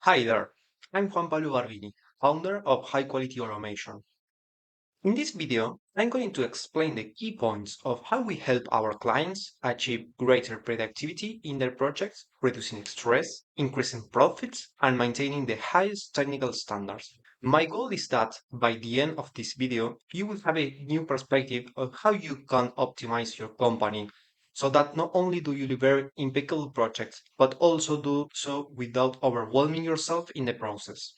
Hi there, I'm Juan Pablo Barbini, founder of High Quality Automation. In this video, I'm going to explain the key points of how we help our clients achieve greater productivity in their projects, reducing stress, increasing profits, and maintaining the highest technical standards. My goal is that by the end of this video, you will have a new perspective of how you can optimize your company so that not only do you deliver impeccable projects, but also do so without overwhelming yourself in the process.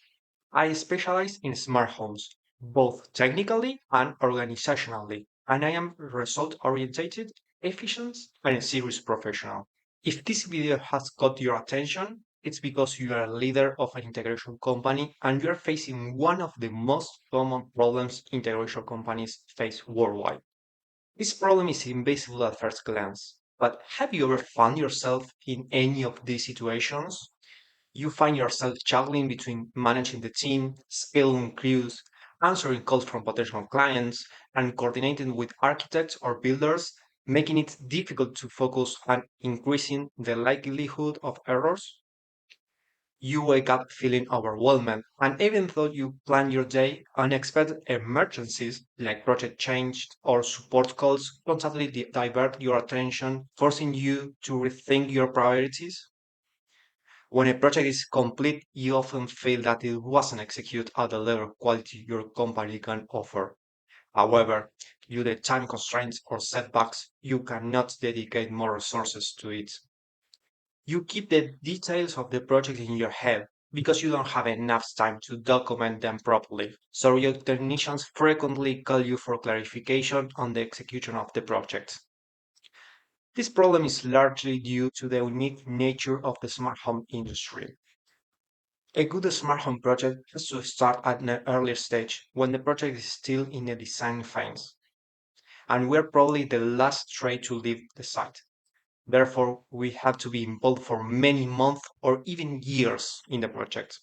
I specialize in smart homes, both technically and organizationally, and I am result oriented, efficient, and a serious professional. If this video has caught your attention, it's because you are a leader of an integration company and you are facing one of the most common problems integration companies face worldwide. This problem is invisible at first glance, but have you ever found yourself in any of these situations? You find yourself juggling between managing the team, scaling crews, answering calls from potential clients, and coordinating with architects or builders, making it difficult to focus on increasing the likelihood of errors. You wake up feeling overwhelmed, and even though you plan your day, unexpected emergencies like project change or support calls constantly divert your attention, forcing you to rethink your priorities. When a project is complete, you often feel that it wasn't executed at the level of quality your company can offer. However, due to time constraints or setbacks, you cannot dedicate more resources to it. You keep the details of the project in your head because you don't have enough time to document them properly. So your technicians frequently call you for clarification on the execution of the project. This problem is largely due to the unique nature of the smart home industry. A good smart home project has to start at an earlier stage when the project is still in the design phase, and we're probably the last trade to leave the site. Therefore, we have to be involved for many months or even years in the project.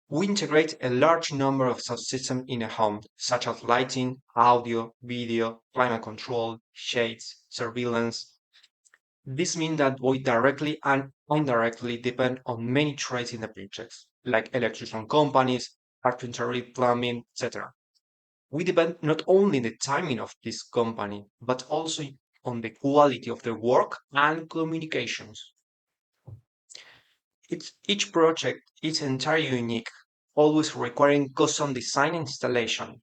We integrate a large number of subsystems in a home, such as lighting, audio, video, climate control, shades, surveillance. This means that we directly and indirectly depend on many trades in the projects, like electrician companies, carpentry, plumbing, etc. We depend not only on the timing of this company, but also on the quality of their work and communications. Each project is entirely unique, always requiring custom design and installation.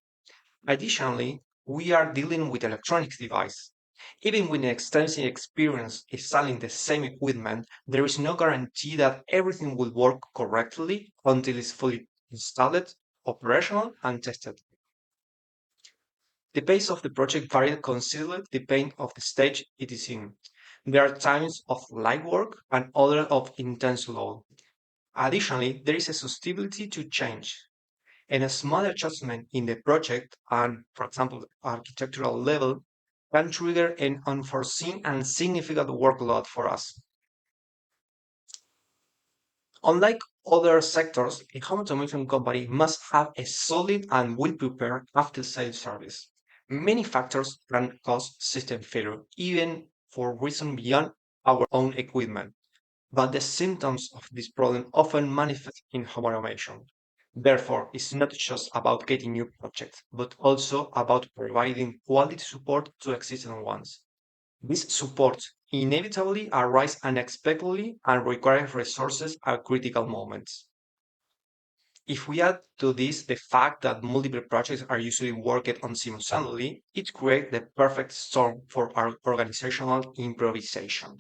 Additionally, we are dealing with electronic device. Even with an extensive experience installing the same equipment, there is no guarantee that everything will work correctly until it's fully installed, operational, and tested. The pace of the project varies considerably depending on the stage it is in. There are times of light work and others of intense load. Additionally, there is a susceptibility to change, and a small adjustment in the project and, for example, architectural level can trigger an unforeseen and significant workload for us. Unlike other sectors, a home automation company must have a solid and well-prepared after-sales service. Many factors can cause system failure, even for reasons beyond our own equipment. But the symptoms of this problem often manifest in home automation. Therefore, it's not just about getting new projects, but also about providing quality support to existing ones. This support inevitably arises unexpectedly and requires resources at critical moments. If we add to this the fact that multiple projects are usually worked on simultaneously, it creates the perfect storm for our organizational improvisation.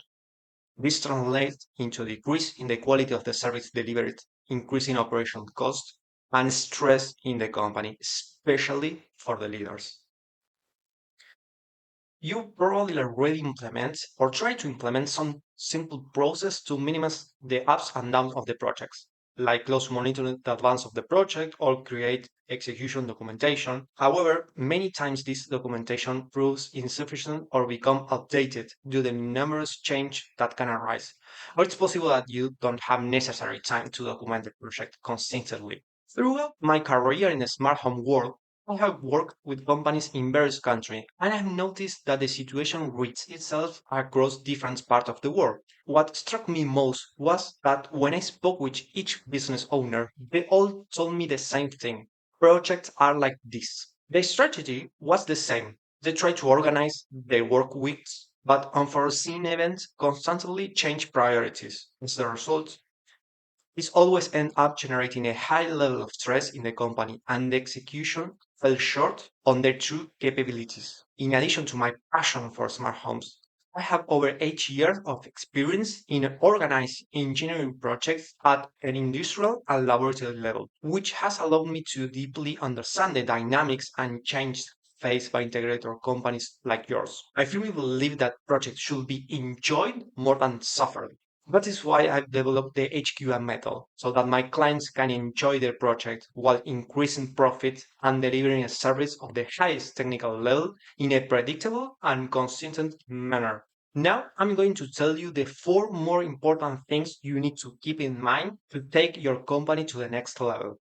This translates into a decrease in the quality of the service delivered, increasing operation costs and stress in the company, especially for the leaders. You probably already implement or try to implement some simple process to minimize the ups and downs of the projects, like close monitoring the advance of the project or create execution documentation. However, many times this documentation proves insufficient or become outdated due to the numerous changes that can arise. Or it's possible that you don't have necessary time to document the project consistently. Throughout my career in the smart home world, I have worked with companies in various countries, and I've noticed that the situation repeats itself across different parts of the world. What struck me most was that when I spoke with each business owner, they all told me the same thing. Projects are like this. The strategy was the same. They try to organize their work weeks, but unforeseen events constantly change priorities. As a result, this always ends up generating a high level of stress in the company, and the execution fell short on their true capabilities. In addition to my passion for smart homes, I have over 8 years of experience in organized engineering projects at an industrial and laboratory level, which has allowed me to deeply understand the dynamics and changes faced by integrator companies like yours. I firmly believe that projects should be enjoyed more than suffered. That is why I've developed the HQM method, so that my clients can enjoy their project while increasing profit and delivering a service of the highest technical level in a predictable and consistent manner. Now, I'm going to tell you the four more important things you need to keep in mind to take your company to the next level.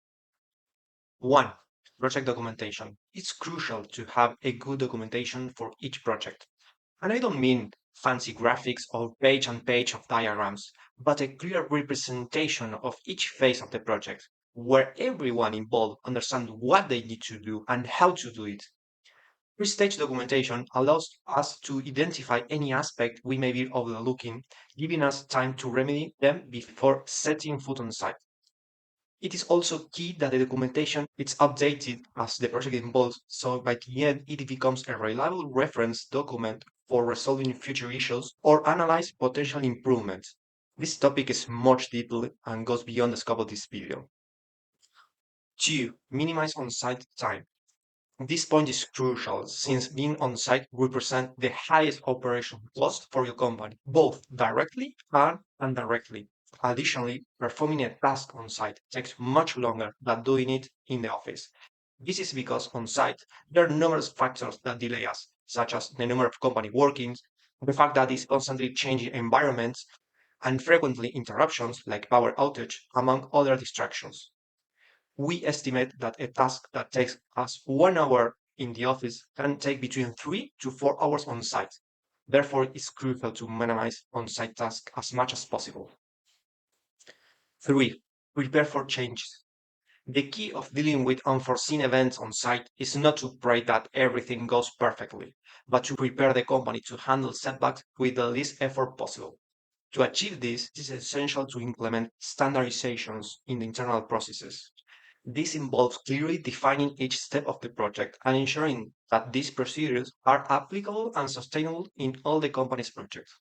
One, project documentation. It's crucial to have a good documentation for each project. And I don't mean fancy graphics or page and page of diagrams, but a clear representation of each phase of the project, where everyone involved understands what they need to do and how to do it. Pre-stage documentation allows us to identify any aspect we may be overlooking, giving us time to remedy them before setting foot on site. It is also key that the documentation is updated as the project evolves, so by the end it becomes a reliable reference document for resolving future issues or analyze potential improvements. This topic is much deeper and goes beyond the scope of this video. 2. Minimize on-site time. This point is crucial since being on-site represents the highest operational cost for your company, both directly and indirectly. Additionally, performing a task on-site takes much longer than doing it in the office. This is because on-site, there are numerous factors that delay us, such as the number of company workings, the fact that it's constantly changing environments, and frequently interruptions like power outage, among other distractions. We estimate that a task that takes us 1 hour in the office can take between 3 to 4 hours on site. Therefore, it's crucial to minimize on site tasks as much as possible. 3. Prepare for changes. The key of dealing with unforeseen events on site is not to pray that everything goes perfectly, but to prepare the company to handle setbacks with the least effort possible. To achieve this, it is essential to implement standardizations in the internal processes. This involves clearly defining each step of the project and ensuring that these procedures are applicable and sustainable in all the company's projects.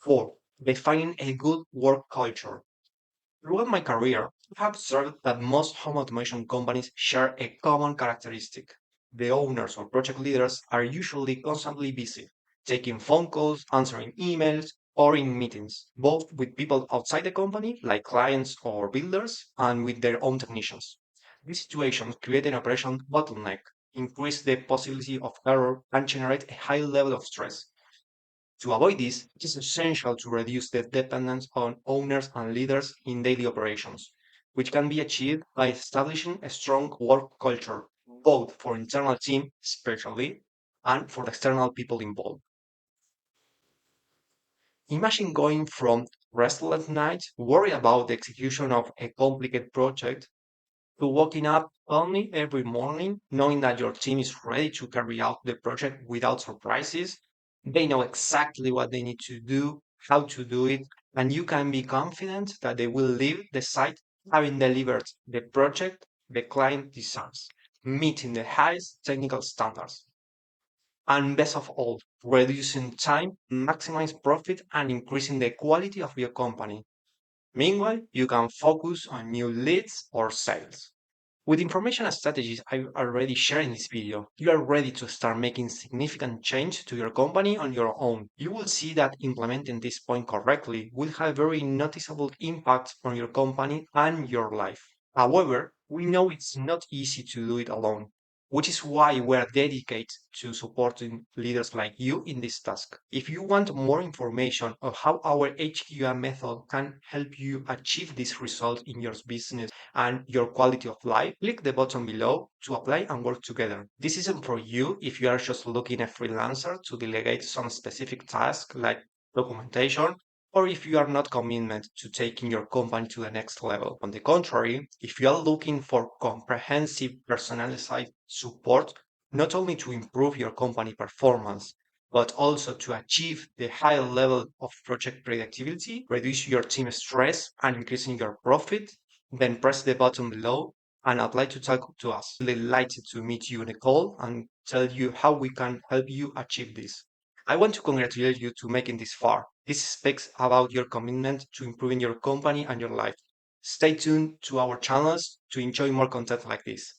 4. Defining a good work culture. Throughout my career, I have observed that most home automation companies share a common characteristic. The owners or project leaders are usually constantly busy, taking phone calls, answering emails, or in meetings, both with people outside the company, like clients or builders, and with their own technicians. These situations create an operation bottleneck, increase the possibility of error, and generate a high level of stress. To avoid this, it is essential to reduce the dependence on owners and leaders in daily operations, which can be achieved by establishing a strong work culture, both for internal team especially and for the external people involved. Imagine going from restless nights worried about the execution of a complicated project to waking up calmly every morning, knowing that your team is ready to carry out the project without surprises. They know exactly what they need to do, how to do it, and you can be confident that they will leave the site having delivered the project the client deserves, meeting the highest technical standards. And best of all, reducing time, maximize profit, and increasing the quality of your company. Meanwhile, you can focus on new leads or sales. With information and strategies I've already shared in this video, you are ready to start making significant change to your company on your own. You will see that implementing this point correctly will have very noticeable impact on your company and your life. However, we know it's not easy to do it alone. which is why we're dedicated to supporting leaders like you in this task. If you want more information on how our HQM method can help you achieve this result in your business and your quality of life, click the button below to apply and work together. This isn't for you if you are just looking a freelancer to delegate some specific task like documentation, or if you are not committed to taking your company to the next level. On the contrary, if you are looking for comprehensive personalized support, not only to improve your company performance, but also to achieve the higher level of project productivity, reduce your team stress, and increasing your profit, then press the button below and apply to talk to us. We're delighted to meet you in a call and tell you how we can help you achieve this. I want to congratulate you to making this far. This speaks about your commitment to improving your company and your life. Stay tuned to our channels to enjoy more content like this.